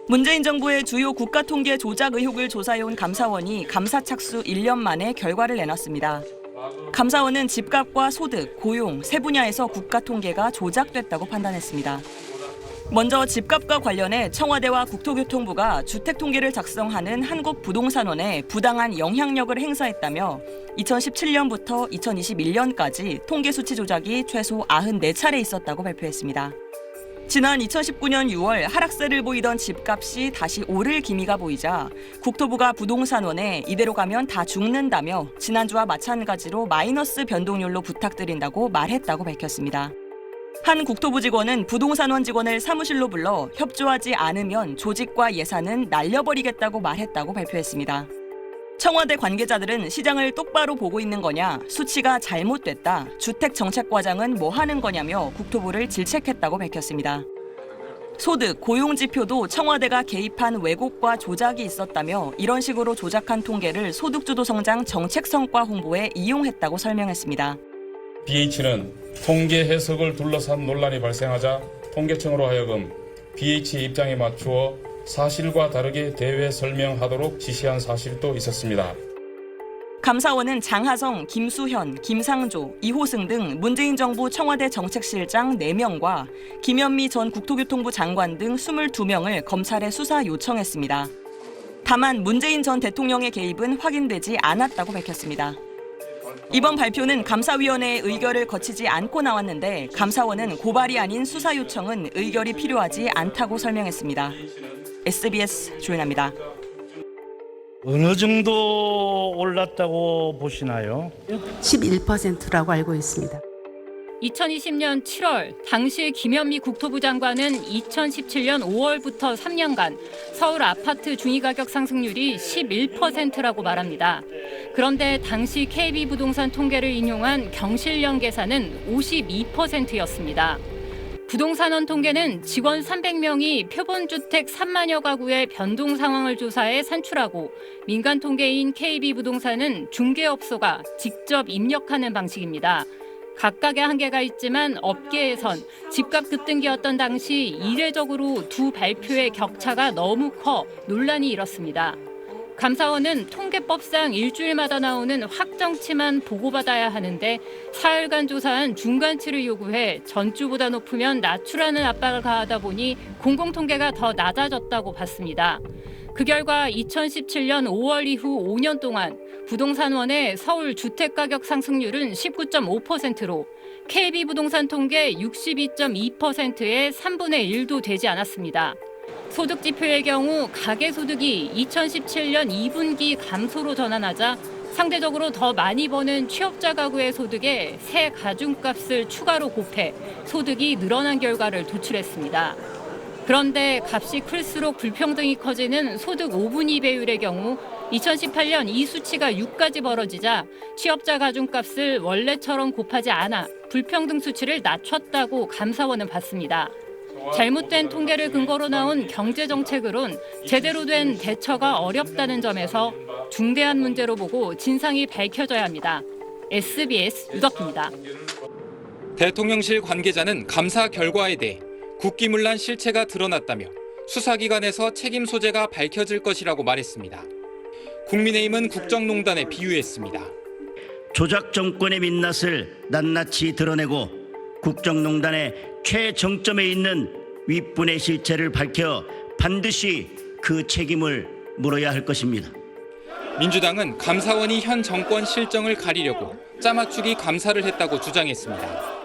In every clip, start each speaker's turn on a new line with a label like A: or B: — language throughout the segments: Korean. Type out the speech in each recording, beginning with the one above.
A: 문재인 정부의 주요 국가 통계 조작 의혹을 조사해온 감사원이 감사 착수 1년 만에 결과를 내놨습니다. 감사원은 집값과 소득, 고용, 세 분야에서 국가 통계가 조작됐다고 판단했습니다. 먼저 집값과 관련해 청와대와 국토교통부가 주택 통계를 작성하는 한국부동산원에 부당한 영향력을 행사했다며 2017년부터 2021년까지 통계 수치 조작이 최소 94차례 있었다고 발표했습니다. 지난 2019년 6월 하락세를 보이던 집값이 다시 오를 기미가 보이자 국토부가 부동산원에 이대로 가면 다 죽는다며 지난주와 마찬가지로 마이너스 변동률로 부탁드린다고 말했다고 밝혔습니다. 한 국토부 직원은 부동산원 직원을 사무실로 불러 협조하지 않으면 조직과 예산은 날려버리겠다고 말했다고 발표했습니다. 청와대 관계자들은 시장을 똑바로 보고 있는 거냐, 수치가 잘못됐다, 주택정책과장은 뭐 하는 거냐며 국토부를 질책했다고 밝혔습니다. 소득, 고용 지표도 청와대가 개입한 왜곡과 조작이 있었다며 이런 식으로 조작한 통계를 소득주도 성장 정책성과 홍보에 이용했다고 설명했습니다.
B: BH는 통계 해석을 둘러싼 논란이 발생하자 통계청으로 하여금 BH 입장에 맞추어 사실과 다르게 대외 설명하도록 지시한 사실도 있었습니다.
A: 감사원은 장하성, 김수현, 김상조, 이호승 등 문재인 정부 청와대 정책실장 4명과 김현미 전 국토교통부 장관 등 22명을 검찰에 수사 요청했습니다. 다만 문재인 전 대통령의 개입은 확인되지 않았다고 밝혔습니다. 이번 발표는 감사위원회의 의결을 거치지 않고 나왔는데 감사원은 고발이 아닌 수사 요청은 의결이 필요하지 않다고 설명했습니다. SBS 조윤아입니다.
C: 어느 정도 올랐다고 보시나요?
D: 11%라고 알고 있습니다.
E: 2020년 7월 당시 김현미 국토부 장관은 2017년 5월부터 3년간 서울 아파트 중위가격 상승률이 11%라고 말합니다. 그런데 당시 KB부동산 통계를 인용한 경실련 계산은 52%였습니다. 부동산원 통계는 직원 300명이 표본주택 3만여 가구의 변동 상황을 조사해 산출하고 민간 통계인 KB부동산은 중개업소가 직접 입력하는 방식입니다. 각각의 한계가 있지만 업계에선 집값 급등기였던 당시 이례적으로 두 발표의 격차가 너무 커 논란이 일었습니다. 감사원은 통계법상 일주일마다 나오는 확정치만 보고받아야 하는데 사흘간 조사한 중간치를 요구해 전주보다 높으면 낮추라는 압박을 가하다 보니 공공통계가 더 낮아졌다고 봤습니다. 그 결과 2017년 5월 이후 5년 동안 부동산원의 서울 주택가격 상승률은 19.5%로 KB부동산 통계 62.2%의 3분의 1도 되지 않았습니다. 소득지표의 경우 가계소득이 2017년 2분기 감소로 전환하자 상대적으로 더 많이 버는 취업자 가구의 소득에 새 가중값을 추가로 곱해 소득이 늘어난 결과를 도출했습니다. 그런데 값이 클수록 불평등이 커지는 소득 5분위 배율의 경우 2018년 이 수치가 6까지 벌어지자 취업자 가중값을 원래처럼 곱하지 않아 불평등 수치를 낮췄다고 감사원은 봤습니다. 잘못된 통계를 근거로 나온 경제정책으론 제대로 된 대처가 어렵다는 점에서 중대한 문제로 보고 진상이 밝혀져야 합니다. SBS 유덕입니다.
F: 대통령실 관계자는 감사 결과에 대해 국기문란 실체가 드러났다며 수사기관에서 책임 소재가 밝혀질 것이라고 말했습니다. 국민의힘은 국정농단에 비유했습니다.
G: 조작 정권의 민낯을 낱낱이 드러내고 국정농단의 최정점에 있는 윗분의 실체를 밝혀 반드시 그 책임을 물어야 할 것입니다.
F: 민주당은 감사원이 현 정권 실정을 가리려고 짜맞추기 감사를 했다고 주장했습니다.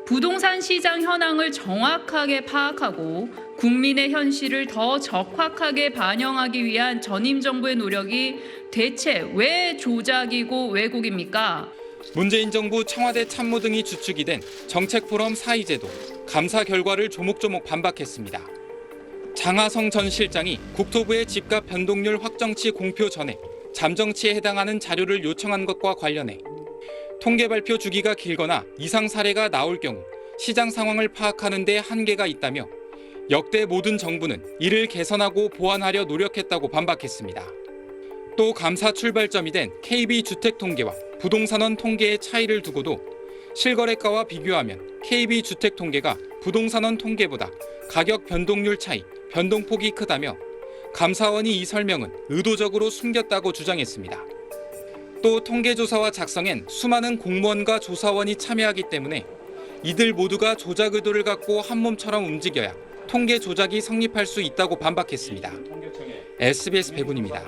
H: 부동산 시장 현황을 정확하게 파악하고 국민의 현실을 더 적확하게 반영하기 위한 전임 정부의 노력이 대체 왜 조작이고 왜곡입니까?
F: 문재인 정부 청와대 참모 등이 주축이 된 정책포럼 4위제도 감사 결과를 조목조목 반박했습니다. 장하성 전 실장이 국토부의 집값 변동률 확정치 공표 전에 잠정치에 해당하는 자료를 요청한 것과 관련해 통계 발표 주기가 길거나 이상 사례가 나올 경우 시장 상황을 파악하는 데 한계가 있다며 역대 모든 정부는 이를 개선하고 보완하려 노력했다고 반박했습니다. 또 감사 출발점이 된 KB주택통계와 부동산원 통계의 차이를 두고도 실거래가와 비교하면 KB주택통계가 부동산원 통계보다 가격 변동률 차이, 변동폭이 크다며 감사원이 이 설명은 의도적으로 숨겼다고 주장했습니다. 또 통계조사와 작성엔 수많은 공무원과 조사원이 참여하기 때문에 이들 모두가 조작 의도를 갖고 한 몸처럼 움직여야 통계 조작이 성립할 수 있다고 반박했습니다. SBS 백운입니다.